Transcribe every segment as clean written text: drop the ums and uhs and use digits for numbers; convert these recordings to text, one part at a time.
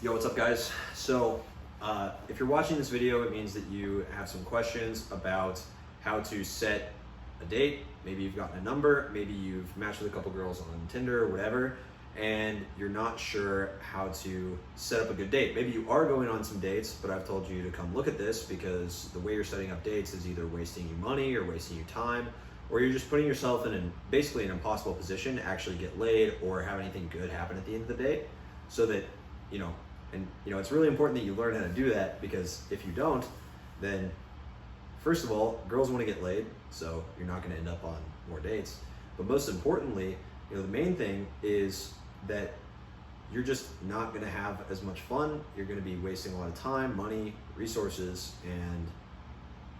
Yo, what's up guys? So if you're watching this video, it means that you have some questions about how to set a date. Maybe you've gotten a number, maybe you've matched with a couple girls on Tinder or whatever, and you're not sure how to set up a good date. Maybe you are going on some dates, but I've told you to come look at this because the way you're setting up dates is either wasting you money or wasting you time, or you're just putting yourself in basically an impossible position to actually get laid or have anything good happen at the end of the date. So that, it's really important that you learn how to do that, because if you don't, then first of all, girls want to get laid, so you're not going to end up on more dates. But most importantly, the main thing is that you're just not going to have as much fun. You're going to be wasting a lot of time, money, resources, and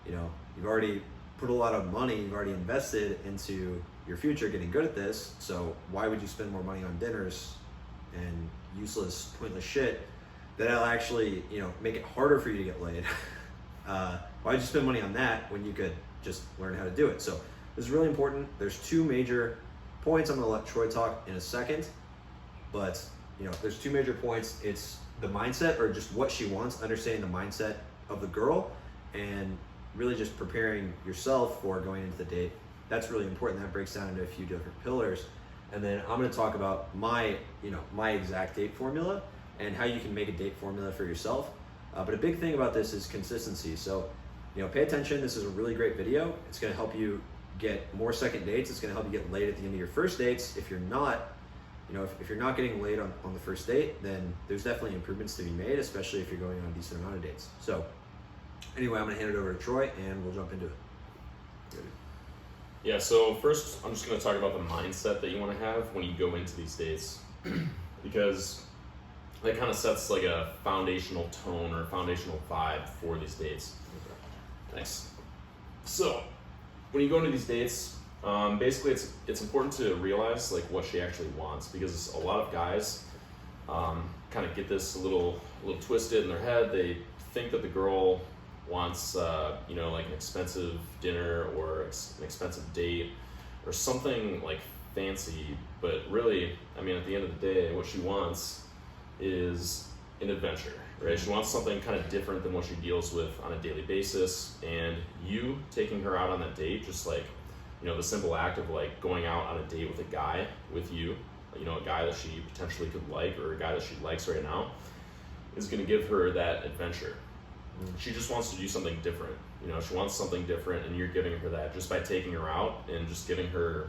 you've already put a lot of money, you've already invested into your future getting good at this. So why would you spend more money on dinners and useless, pointless shit that'll actually, make it harder for you to get laid? Why'd you spend money on that when you could just learn how to do it? So this is really important. There's two major points. I'm gonna let Troy talk in a second, but there's two major points. It's the mindset, or just what she wants, understanding the mindset of the girl, and really just preparing yourself for going into the date. That's really important. That breaks down into a few different pillars. And then I'm going to talk about my exact date formula and how you can make a date formula for yourself. But a big thing about this is consistency. So, pay attention. This is a really great video. It's going to help you get more second dates. It's going to help you get laid at the end of your first dates. If you're not, if you're not getting laid on the first date, then there's definitely improvements to be made, especially if you're going on a decent amount of dates. So anyway, I'm going to hand it over to Troy and we'll jump into it. Yeah, so first I'm just going to talk about the mindset that you want to have when you go into these dates, because that kind of sets like a foundational tone or foundational vibe for these dates. Okay. Nice. So when you go into these dates, basically it's important to realize like what she actually wants, because a lot of guys kind of get this a little twisted in their head. They think that the girl wants like an expensive dinner or an expensive date or something like fancy, but really, at the end of the day, what she wants is an adventure, right? She wants something kind of different than what she deals with on a daily basis, and you taking her out on that date, just like the simple act of like going out on a date with a guy with you, a guy that she potentially could like, or a guy that she likes right now, is going to give her that adventure. She just wants to do something different. She wants something different, and you're giving her that just by taking her out and just giving her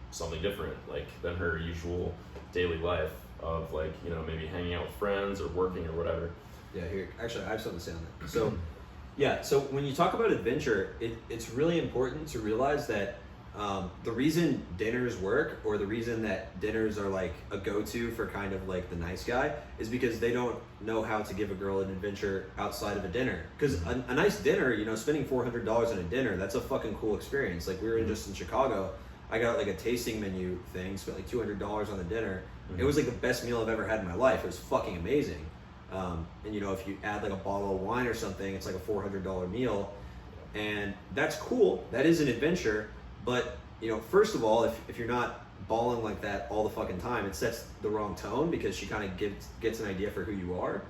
something different, like than her usual daily life of like, maybe hanging out with friends or working or whatever. Yeah, here, actually, I have something to say on that. So, yeah, so when you talk about adventure, it's really important to realize that the reason dinners work, or the reason that dinners are like a go-to for kind of like the nice guy, is because they don't know how to give a girl an adventure outside of a dinner. Because a nice dinner, spending $400 on a dinner, that's a fucking cool experience. Like we were just in Chicago, I got like a tasting menu thing, spent like $200 on the dinner. It was like the best meal I've ever had in my life. It was fucking amazing. And if you add like a bottle of wine or something, it's like a $400 meal, and that's cool. That is an adventure. But, first of all, if you're not balling like that all the fucking time, it sets the wrong tone, because she kind of gets an idea for who you are,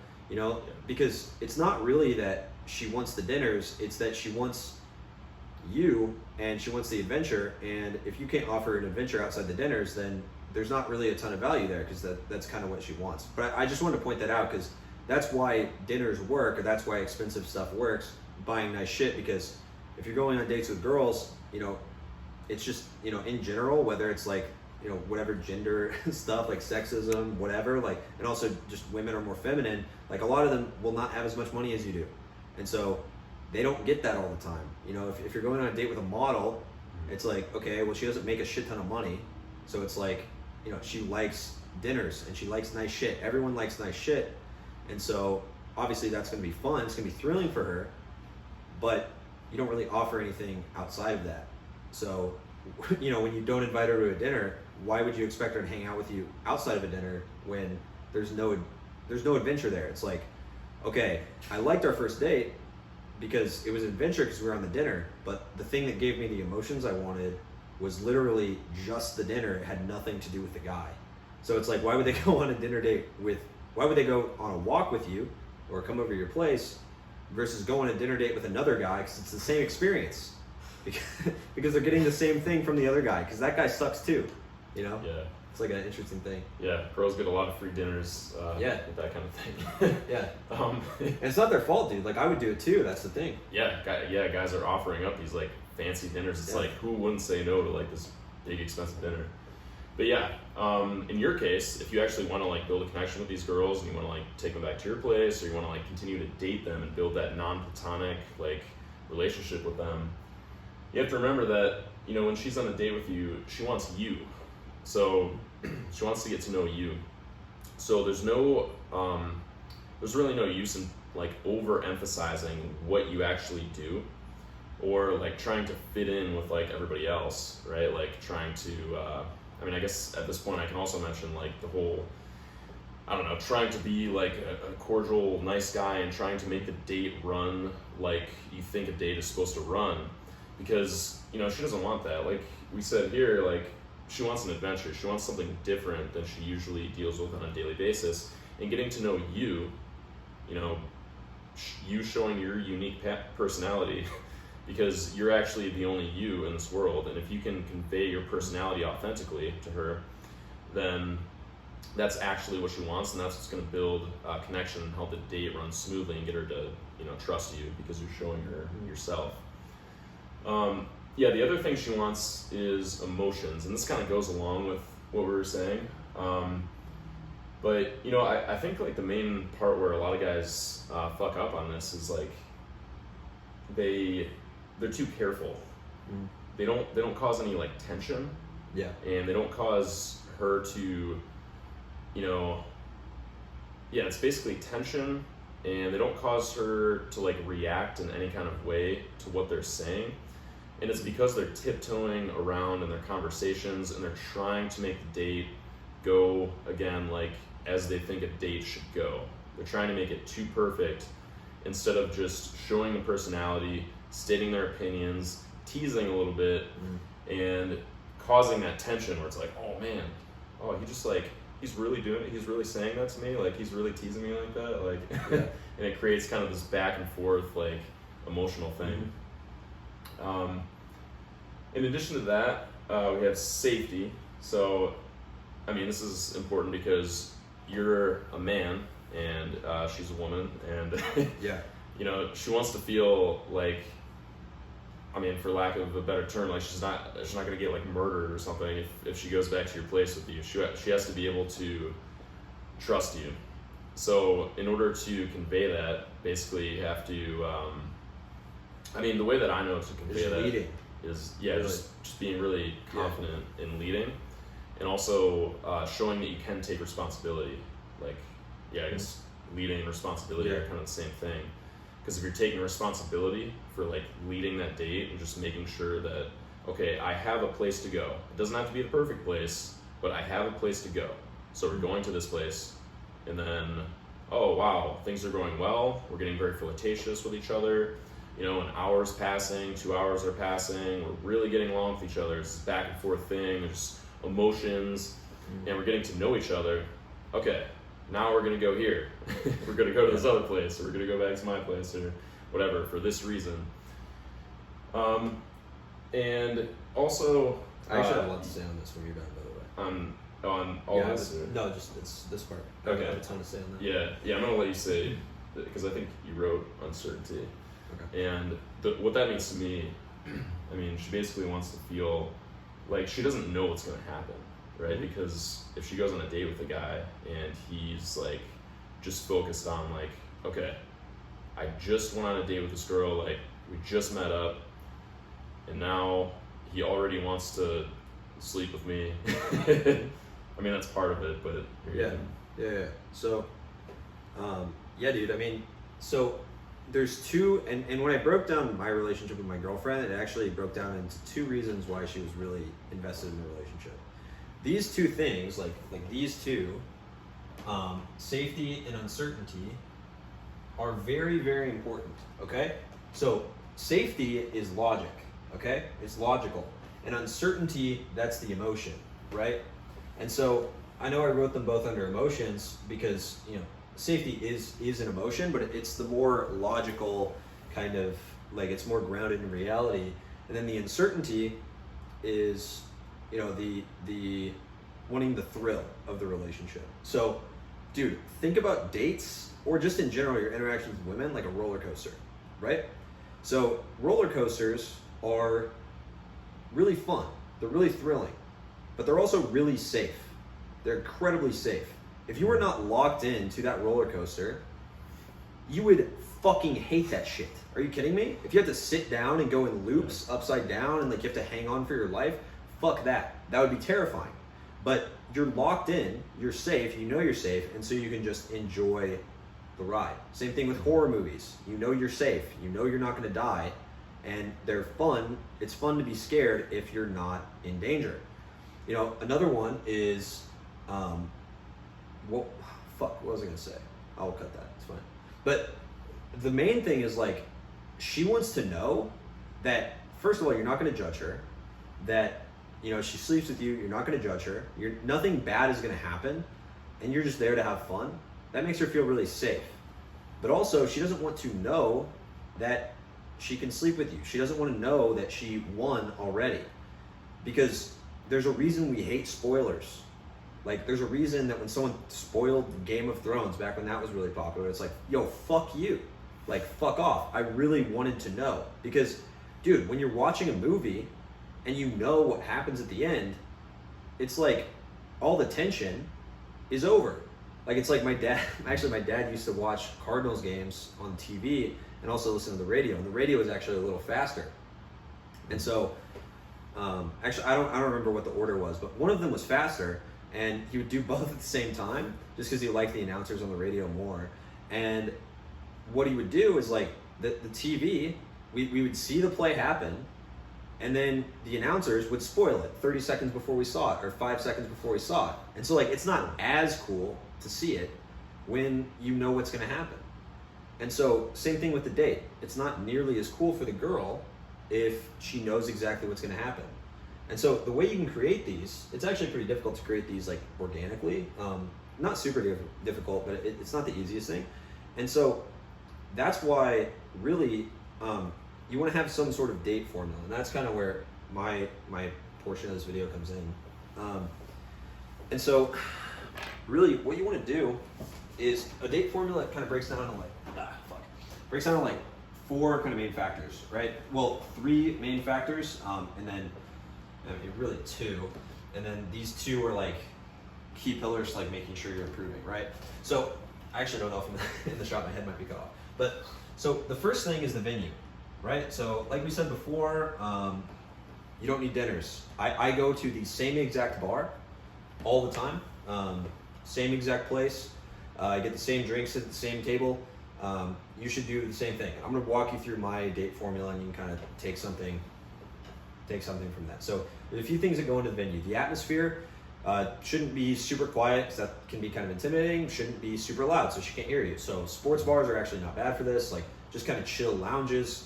because it's not really that she wants the dinners, it's that she wants you and she wants the adventure. And if you can't offer an adventure outside the dinners, then there's not really a ton of value there, because that's kind of what she wants. But I just wanted to point that out, because that's why dinners work, or that's why expensive stuff works, buying nice shit. Because if you're going on dates with girls, it's just, in general, whether it's like, whatever gender stuff, like sexism, whatever, like, and also just women are more feminine, like a lot of them will not have as much money as you do. And so they don't get that all the time. If you're going on a date with a model, it's like, okay, well, she doesn't make a shit ton of money. So it's like, she likes dinners and she likes nice shit. Everyone likes nice shit. And so obviously that's going to be fun. It's going to be thrilling for her, but you don't really offer anything outside of that. So, when you don't invite her to a dinner, why would you expect her to hang out with you outside of a dinner when there's no adventure there? It's like, okay, I liked our first date because it was an adventure because we were on the dinner, but the thing that gave me the emotions I wanted was literally just the dinner. It had nothing to do with the guy. So it's like, why would they go on a dinner date with Why would they go on a walk with you or come over to your place versus go on a dinner date with another guy? Because it's the same experience. Because they're getting the same thing from the other guy. Because that guy sucks too. You know? Yeah. It's like an interesting thing. Yeah, pros get a lot of free dinners with that kind of thing. Yeah. And it's not their fault, dude. Like, I would do it too. That's the thing. Yeah, guys are offering up these like fancy dinners. It's like, who wouldn't say no to like this big expensive dinner? But yeah, in your case, if you actually want to like build a connection with these girls and you want to like take them back to your place, or you want to like continue to date them and build that non-platonic like relationship with them, you have to remember that, you know, when she's on a date with you, she wants you. So she wants to get to know you. So there's really no use in like overemphasizing what you actually do, or like trying to fit in with like everybody else, right? Like trying to, I mean, I guess at this point I can also mention like the whole, I don't know, trying to be like a cordial, nice guy and trying to make the date run like you think a date is supposed to run, because, you know, she doesn't want that. Like we said here, like, she wants an adventure. She wants something different than she usually deals with on a daily basis. And getting to know you, you know, you showing your unique personality, because you're actually the only you in this world. And if you can convey your personality authentically to her, then that's actually what she wants, and that's what's going to build a connection and help the date run smoothly and get her to, you know, trust you because you're showing her yourself. Yeah, the other thing she wants is emotions, and this kind of goes along with what we were saying. But, you know, I think like the main part where a lot of guys fuck up on this is like they're too careful. Mm. They don't cause any like tension. Yeah. And they don't cause her to, you know, yeah, it's basically tension, and they don't cause her to like react in any kind of way to what they're saying. And it's because they're tiptoeing around in their conversations, and they're trying to make the date go, again, like as they think a date should go. They're trying to make it too perfect instead of just showing the personality, stating their opinions, teasing a little bit, and causing that tension where it's like, oh man, oh, he just like, he's really doing it, he's really saying that to me, like he's really teasing me like that, like, yeah. And it creates kind of this back and forth, like, emotional thing. In addition to that, we have safety. So, I mean, this is important because you're a man and she's a woman, and yeah, you know, she wants to feel like, I mean, for lack of a better term, like she's not gonna get like murdered or something if she goes back to your place with you. She has to be able to trust you. So in order to convey that, basically you have to, I mean, the way that I know to convey that leading. Is, yeah, really. just being really confident in leading, and also showing that you can take responsibility. Like, yeah, I guess leading and responsibility are kind of the same thing. Because if you're taking responsibility for like leading that date and just making sure that, okay, I have a place to go. It doesn't have to be the perfect place, but I have a place to go. So we're going to this place, and then, oh wow, things are going well. We're getting very flirtatious with each other. You know, an hour's passing, 2 hours are passing. We're really getting along with each other. It's this back and forth thing. There's emotions, and we're getting to know each other. Okay, now we're gonna go here. We're gonna go to this other place, or we're gonna go back to my place, or whatever, for this reason. And also, I actually have a lot to say on this when you're done, by the way. On all this? No, just it's this part. Okay. I have a ton to say on that. Yeah, I'm gonna let you say, because I think you wrote uncertainty. Okay. And what that means to me, I mean, she basically wants to feel like she doesn't know what's going to happen, right? Because if she goes on a date with a guy and he's like just focused on like, okay, I just went on a date with this girl, like we just met up, and now he already wants to sleep with me. I mean, that's part of it, but yeah. So, yeah, dude. I mean, so. There's two, and when I broke down my relationship with my girlfriend, it actually broke down into two reasons why she was really invested in the relationship. These two things, like these two, safety and uncertainty, are very, very important, okay? So safety is logic, okay? It's logical. And uncertainty, that's the emotion, right? And so I know I wrote them both under emotions because, you know, safety is an emotion, but it's the more logical kind of, like, it's more grounded in reality. And then the uncertainty is, you know, the wanting the thrill of the relationship. So, dude, think about dates, or just in general your interactions with women, like a roller coaster, right? So roller coasters are really fun. They're really thrilling, but they're also really safe. They're incredibly safe. If you were not locked into that roller coaster, you would fucking hate that shit. Are you kidding me? If you have to sit down and go in loops upside down and like you have to hang on for your life, fuck that. That would be terrifying. But you're locked in, you're safe, you know you're safe, and so you can just enjoy the ride. Same thing with horror movies. You know you're safe, you know you're not gonna die, and they're fun. It's fun to be scared if you're not in danger. You know, another one is, what was I gonna say? I'll cut that, it's fine. But the main thing is, like, she wants to know that, first of all, you're not gonna judge her, that, you know, she sleeps with you, you're not gonna judge her, nothing bad is gonna happen, and you're just there to have fun. That makes her feel really safe. But also, she doesn't want to know that she can sleep with you. She doesn't want to know that she won already. Because there's a reason we hate spoilers. Like, there's a reason that when someone spoiled Game of Thrones back when that was really popular, it's like, yo, fuck you. Like, fuck off. I really wanted to know. Because, dude, when you're watching a movie and you know what happens at the end, it's like all the tension is over. Like, it's like my dad used to watch Cardinals games on TV and also listen to the radio. And the radio was actually a little faster. And so, actually, I don't remember what the order was, but one of them was faster, and he would do both at the same time just because he liked the announcers on the radio more. And what he would do is, like, the TV, we would see the play happen, and then the announcers would spoil it 30 seconds before we saw it, or 5 seconds before we saw it. And so, like, it's not as cool to see it when you know what's going to happen. And so, same thing with the date. It's not nearly as cool for the girl if she knows exactly what's going to happen. And so, the way you can create these, it's actually pretty difficult to create these, like, organically. Not super difficult, but it's not the easiest thing. And so, that's why, really, you want to have some sort of date formula, and that's kind of where my portion of this video comes in. And so, really, what you want to do is a date formula that kind of breaks down to like 4 kind of main factors, right? Well, 3 main factors, and then really 2, and then these 2 are like key pillars to like making sure you're improving, right? So I actually don't know if in the shot my head might be cut off, but so the first thing is the venue, right? So like we said before, you don't need dinners. I go to the same exact bar all the time, same exact place. I get the same drinks at the same table. You should do the same thing. I'm gonna walk you through my date formula, and you can kind of take something from that. So there's a few things that go into the venue. The atmosphere shouldn't be super quiet, because that can be kind of intimidating. Shouldn't be super loud, so she can't hear you. So sports bars are actually not bad for this. Like, just kind of chill lounges,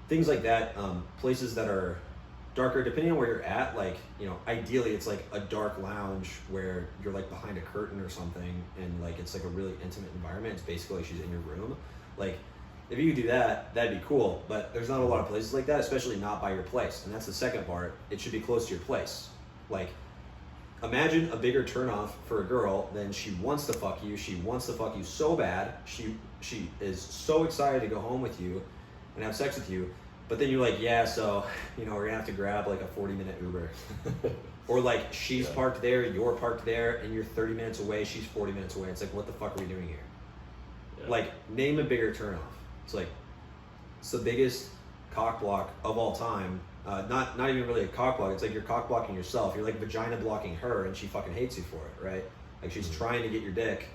things like that. Places that are darker, depending on where you're at. Like, you know, ideally it's like a dark lounge where you're like behind a curtain or something, and like it's like a really intimate environment. It's basically like she's in your room. Like, if you could do that, that'd be cool. But there's not a lot of places like that, especially not by your place. And that's the second part. It should be close to your place. Like, imagine a bigger turnoff for a girl than she wants to fuck you. She wants to fuck you so bad. She is so excited to go home with you and have sex with you. But then you're like, yeah, so, you know, we're gonna have to grab like a 40-minute Uber. Or like, she's parked there, you're parked there, and you're 30 minutes away, she's 40 minutes away. It's like, what the fuck are we doing here? Yeah. Like, name a bigger turnoff. It's like, it's the biggest cock block of all time. Not even really a cock block. It's like you're cock blocking yourself. You're like vagina blocking her, and she fucking hates you for it, right? Like, she's trying to get your dick,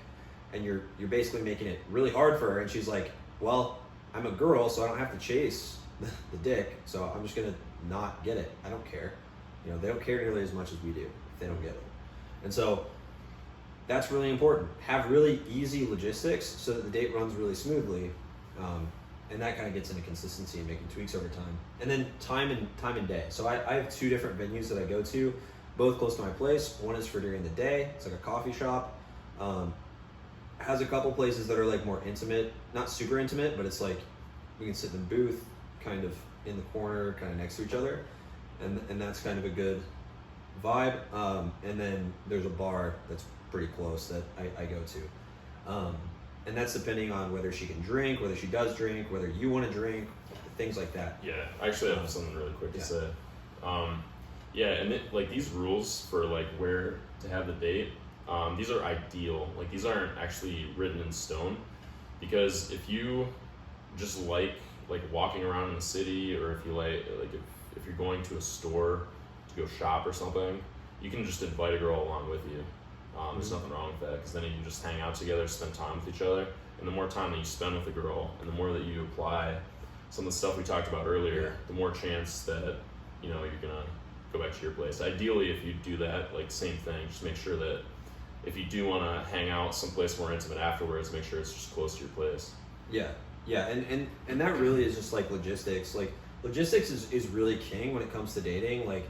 and you're basically making it really hard for her, and she's like, well, I'm a girl, so I don't have to chase the dick, so I'm just gonna not get it. I don't care. You know, they don't care nearly as much as we do if they don't get it. And so that's really important. Have really easy logistics so that the date runs really smoothly. And that kind of gets into consistency and making tweaks over time. And then time and day. So I have 2 different venues that I go to, both close to my place. One is for during the day. It's like a coffee shop. has a couple places that are like more intimate, not super intimate, but it's like we can sit in the booth, kind of in the corner, kind of next to each other, and that's kind of a good vibe. And then there's a bar that's pretty close that I go to, and that's depending on whether she can drink, whether she does drink, whether you want to drink, things like that. Yeah, I actually have something really quick to Yeah. say. Yeah, and like these rules for like where to have the date, these are ideal. Like these aren't actually written in stone, because if you just like walking around in the city, or if you like if you're going to a store to go shop or something, you can just invite a girl along with you. There's nothing wrong with that, because then you can just hang out together, spend time with each other, and the more time that you spend with a girl, and the more that you apply some of the stuff we talked about earlier, the more chance that you're gonna go back to your place. Ideally, if you do that, like same thing, just make sure that if you do want to hang out someplace more intimate afterwards, make sure it's just close to your place. Yeah, and that really is just like logistics. Like logistics is really king when it comes to dating. Like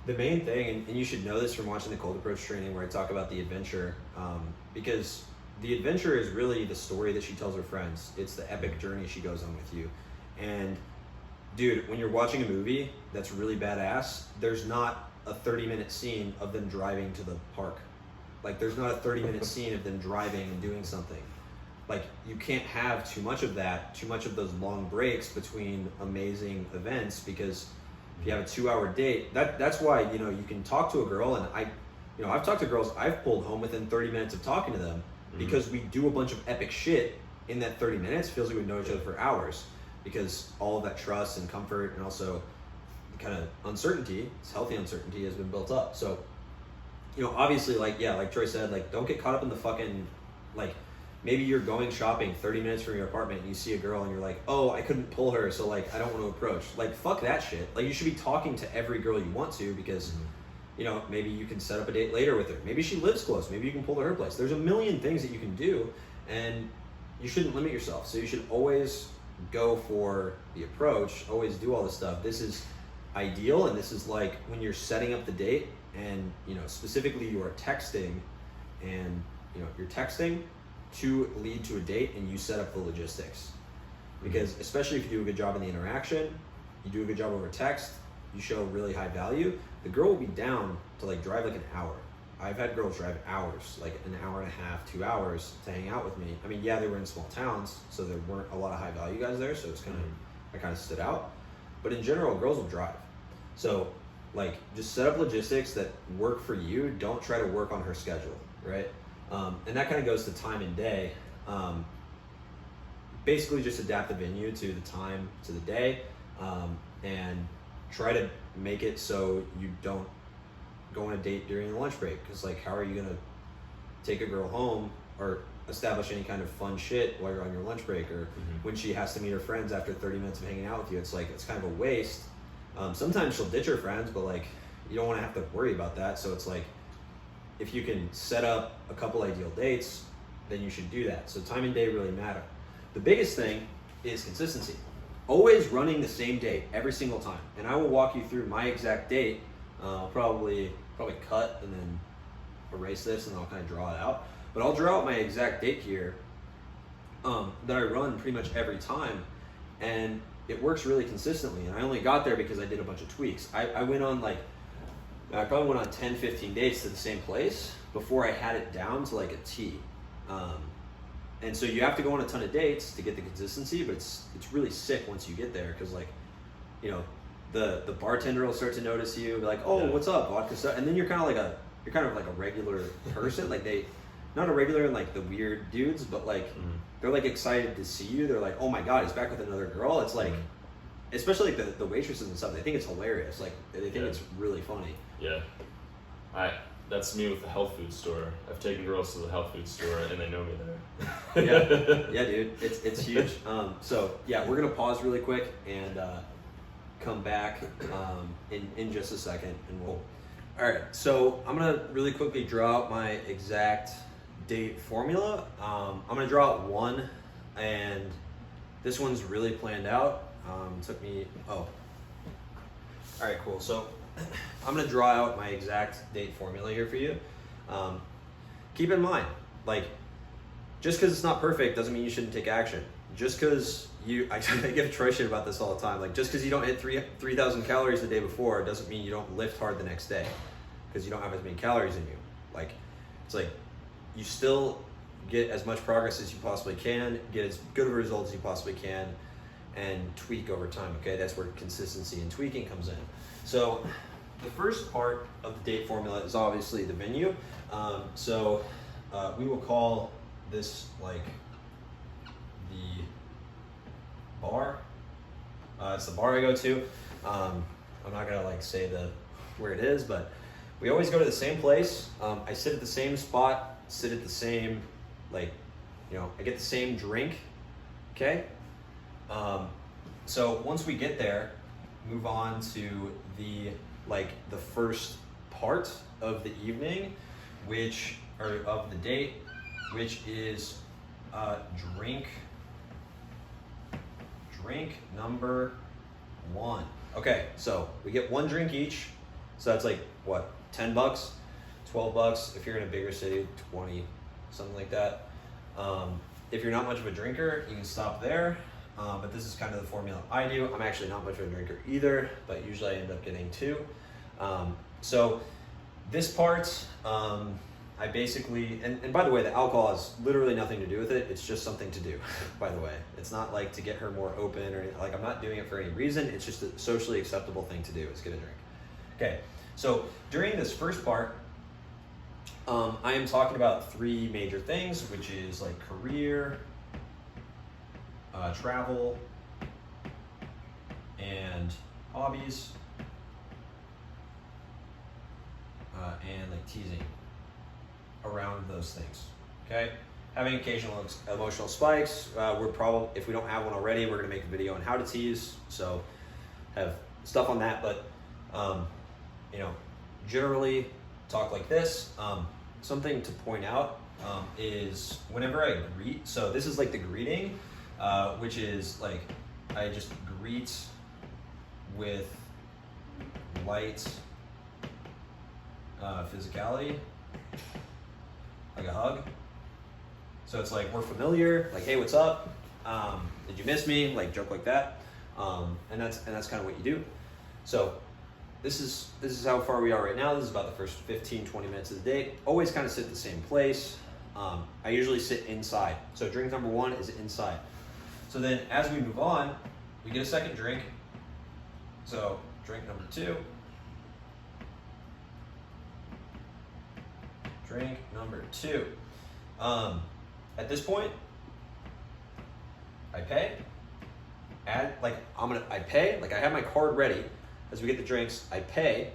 the main thing, and you should know this from watching the cold approach training where I talk about the adventure, because the adventure is really the story that she tells her friends. It's the epic journey she goes on with you. And dude, when you're watching a movie that's really badass, there's not a 30-minute scene of them driving to the park. Like there's not a 30-minute scene of them driving and doing something. Like you can't have too much of that, too much of those long breaks between amazing events, because if you have a 2-hour date, that's why, you can talk to a girl, and I've talked to girls I've pulled home within 30 minutes of talking to them, because we do a bunch of epic shit in that 30 minutes. It feels like we know each other for hours, because all of that trust and comfort, and also kind of uncertainty, it's healthy uncertainty, has been built up. So, obviously, like Troy said, like don't get caught up in the fucking, like maybe you're going shopping 30 minutes from your apartment and you see a girl and you're like, oh, I couldn't pull her, so like I don't want to approach. Like fuck that shit. Like you should be talking to every girl you want to, because maybe you can set up a date later with her. Maybe she lives close. Maybe you can pull to her place. There's a million things that you can do, and you shouldn't limit yourself. So you should always go for the approach, always do all this stuff. This is ideal, and this is like when you're setting up the date, and specifically you are texting, and you're texting to lead to a date, and you set up the logistics. Because especially if you do a good job in the interaction, you do a good job over text, you show really high value, the girl will be down to like drive like an hour. I've had girls drive hours, like an hour and a half, 2 hours to hang out with me. I mean, yeah, they were in small towns, so there weren't a lot of high value guys there, so it's I kind of stood out. But in general, girls will drive. So like just set up logistics that work for you. Don't try to work on her schedule, right? And that kind of goes to time and day. Basically just adapt the venue to the time, to the day, and try to make it so you don't go on a date during the lunch break, because like how are you gonna take a girl home or establish any kind of fun shit while you're on your lunch break, or when she has to meet her friends after 30 minutes of hanging out with you? It's like, it's kind of a waste. Sometimes she'll ditch her friends, but like you don't want to have to worry about that. So it's like, if you can set up a couple ideal dates, then you should do that. So time and day really matter. The biggest thing is consistency. Always running the same date every single time. And I will walk you through my exact date. I'll probably cut and then erase this, and I'll kind of draw it out. But I'll draw out my exact date here that I run pretty much every time, and it works really consistently. And I only got there because I did a bunch of tweaks. I went on I probably went on 10, 15 dates to the same place before I had it down to like a T. And so you have to go on a ton of dates to get the consistency, but it's really sick once you get there, because like, the bartender will start to notice you, be like, oh, what's up, vodka stuff, and then you're kind of like a regular person. Like not a regular in like the weird dudes, but like they're like excited to see you. They're like, oh my god, he's back with another girl. It's like, especially like the waitresses and stuff, they think it's hilarious. Like they think it's really funny. Yeah, that's me with the health food store. I've taken girls to the health food store, and they know me there. yeah, dude, it's huge. So yeah, we're gonna pause really quick and come back in just a second, and we'll. All right, so I'm gonna really quickly draw out my exact date formula. I'm gonna draw out one, and this one's really planned out. Took me. All right, cool. So I'm gonna draw out my exact date formula here for you. Keep in mind, like, just because it's not perfect doesn't mean you shouldn't take action. Just because I give Troy shit about this all the time. Like, just because you don't hit 3,000 calories the day before doesn't mean you don't lift hard the next day, because you don't have as many calories in you. Like, it's like you still get as much progress as you possibly can, get as good of a result as you possibly can, and tweak over time. Okay, that's where consistency and tweaking comes in. So the first part of the date formula is obviously the venue. We will call this like the bar. It's the bar I go to. I'm not gonna like say where it is, but we always go to the same place. I sit at the same spot, sit at the same, I get the same drink. Okay. So once we get there, move on to the first part of the evening, of the date, which is drink number 1. Okay, so we get 1 drink each. So that's like what, $10, $12 if you're in a bigger city, 20, something like that. If you're not much of a drinker, you can stop there. But this is kind of the formula I do. I'm actually not much of a drinker either, but usually I end up getting 2. So this part, I basically, and by the way, the alcohol has literally nothing to do with it. It's just something to do, by the way. It's not like to get her more open or anything. Like, I'm not doing it for any reason. It's just a socially acceptable thing to do, is get a drink. Okay, so during this first part, I am talking about 3 major things, which is like career, travel, and hobbies, and like teasing around those things. Okay, having occasional emotional spikes. If we don't have one already, we're gonna make a video on how to tease, so have stuff on that. But generally talk like this. Something to point out is whenever I greet, so this is like the greeting, which is like I just greet with light physicality, like a hug. So it's like we're familiar, like, hey, what's up? Did you miss me? Like, joke like that. And that's kind of what you do. So this is how far we are right now. This is about the first 15-20 minutes of the day. Always kind of sit at the same place. I usually sit inside. So drink number 1 is inside. So then as we move on, we get a second drink. So drink number 2. Drink number 2. At this point, I pay. I pay. Like, I have my card ready. As we get the drinks, I pay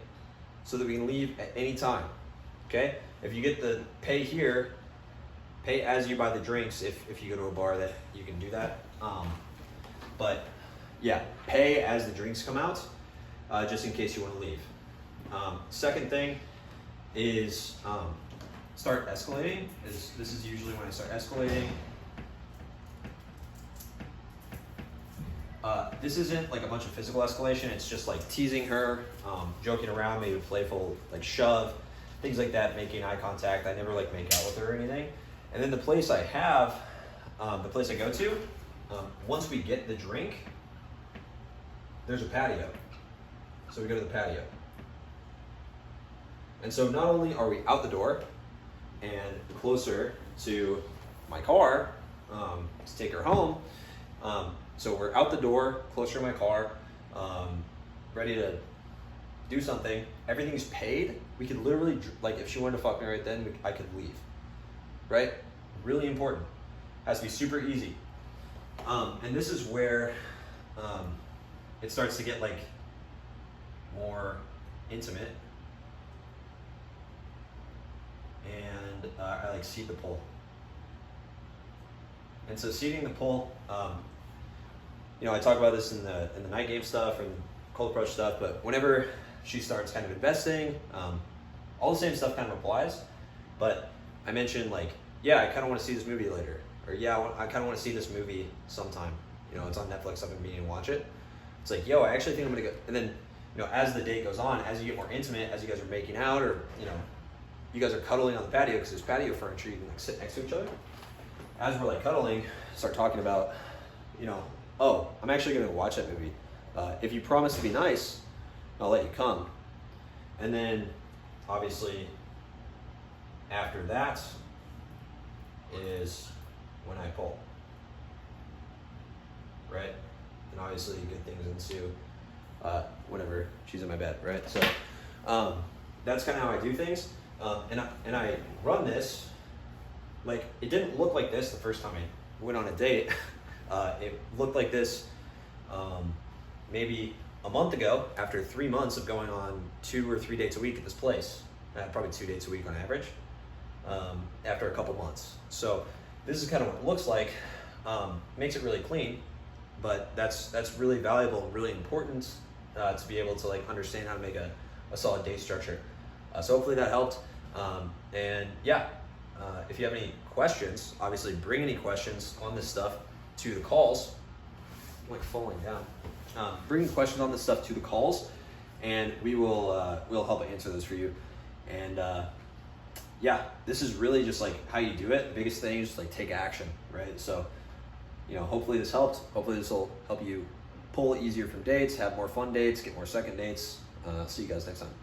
so that we can leave at any time. Okay? If you get the pay here, pay as you buy the drinks. If you go to a bar, that you can do that. But yeah, pay as the drinks come out, just in case you want to leave. Second thing is start escalating. This is usually when I start escalating. This isn't like a bunch of physical escalation. It's just like teasing her, joking around, maybe playful, like shove, things like that, making eye contact. I never like make out with her or anything. And then the place I go to, once we get the drink, there's a patio. So we go to the patio. And so not only are we out the door and closer to my car to take her home, so we're out the door, closer to my car, ready to do something. Everything's paid. We could literally, like, if she wanted to fuck me right then, I could leave. Right? Really important. Has to be super easy. And this is where it starts to get like more intimate. And I like seat the pole. And so seating the pole, I talk about this in the night game stuff and cold approach stuff, but whenever she starts kind of investing, all the same stuff kind of applies. But I mentioned like, yeah, I kind of want to see this movie later, or yeah, I kind of want to see this movie sometime. It's on Netflix. I've been meaning to watch it. It's like, yo, I actually think I'm gonna go. And then, as the date goes on, as you get more intimate, as you guys are making out, or you guys are cuddling on the patio because there's patio furniture, you can like sit next to each other. as we're like cuddling, start talking about, oh, I'm actually gonna watch that movie. If you promise to be nice, I'll let you come. And then obviously after that is when I pull, right? And obviously good things ensue whenever she's in my bed, right? So that's kind of how I do things. And I run this, like, it didn't look like this the first time I went on a date. It looked like this maybe a month ago, after 3 months of going on 2 or 3 dates a week at this place. Probably 2 dates a week on average, after a couple months. So this is kind of what it looks like. Makes it really clean, but that's really valuable and really important to be able to like understand how to make a solid date structure. So hopefully that helped. And yeah, if you have any questions, obviously bring any questions on this stuff to the calls. I'm like falling down. Bring questions on this stuff to the calls, and we'll help answer those for you. And yeah, this is really just like how you do it. The biggest thing is just like take action, right? So hopefully this helped. Hopefully this will help you pull easier from dates, have more fun dates, get more second dates. See you guys next time.